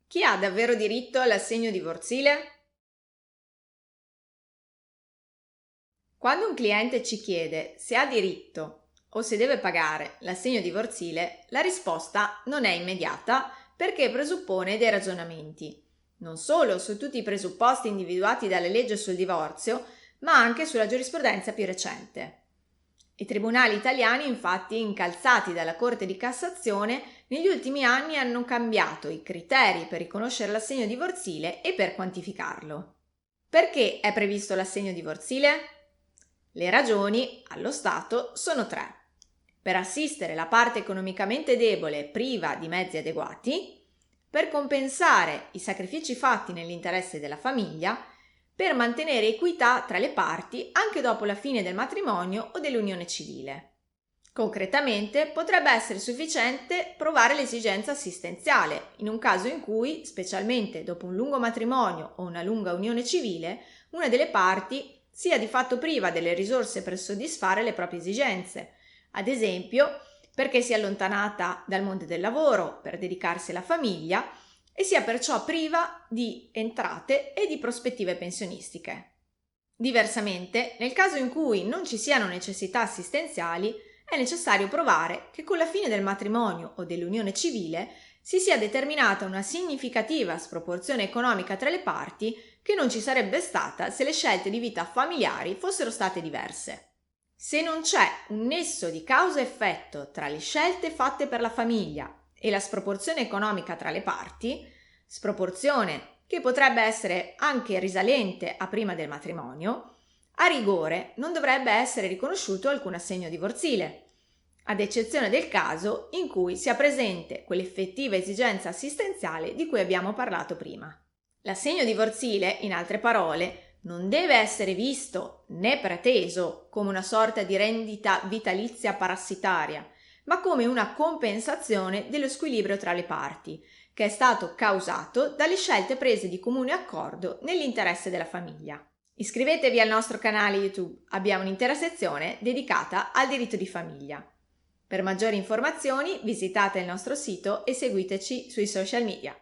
Chi ha davvero diritto all'assegno divorzile? Quando un cliente ci chiede se ha diritto o se deve pagare l'assegno divorzile, la risposta non è immediata perché presuppone dei ragionamenti, non solo su tutti i presupposti individuati dalle leggi sul divorzio, ma anche sulla giurisprudenza più recente. I tribunali italiani, infatti, incalzati dalla Corte di Cassazione, negli ultimi anni hanno cambiato i criteri per riconoscere l'assegno divorzile e per quantificarlo. Perché è previsto l'assegno divorzile? Le ragioni, allo Stato, sono tre: per assistere la parte economicamente debole priva di mezzi adeguati, per compensare i sacrifici fatti nell'interesse della famiglia, per mantenere equità tra le parti anche dopo la fine del matrimonio o dell'unione civile. Concretamente, potrebbe essere sufficiente provare l'esigenza assistenziale, in un caso in cui, specialmente dopo un lungo matrimonio o una lunga unione civile, una delle parti sia di fatto priva delle risorse per soddisfare le proprie esigenze, ad esempio perché sia allontanata dal mondo del lavoro per dedicarsi alla famiglia e sia perciò priva di entrate e di prospettive pensionistiche. Diversamente, nel caso in cui non ci siano necessità assistenziali, è necessario provare che con la fine del matrimonio o dell'unione civile si sia determinata una significativa sproporzione economica tra le parti che non ci sarebbe stata se le scelte di vita familiari fossero state diverse. Se non c'è un nesso di causa-effetto tra le scelte fatte per la famiglia e la sproporzione economica tra le parti, sproporzione che potrebbe essere anche risalente a prima del matrimonio, a rigore non dovrebbe essere riconosciuto alcun assegno divorzile, ad eccezione del caso in cui sia presente quell'effettiva esigenza assistenziale di cui abbiamo parlato prima. L'assegno divorzile, in altre parole, non deve essere visto né preteso come una sorta di rendita vitalizia parassitaria, ma come una compensazione dello squilibrio tra le parti, che è stato causato dalle scelte prese di comune accordo nell'interesse della famiglia. Iscrivetevi al nostro canale YouTube, abbiamo un'intera sezione dedicata al diritto di famiglia. Per maggiori informazioni visitate il nostro sito e seguiteci sui social media.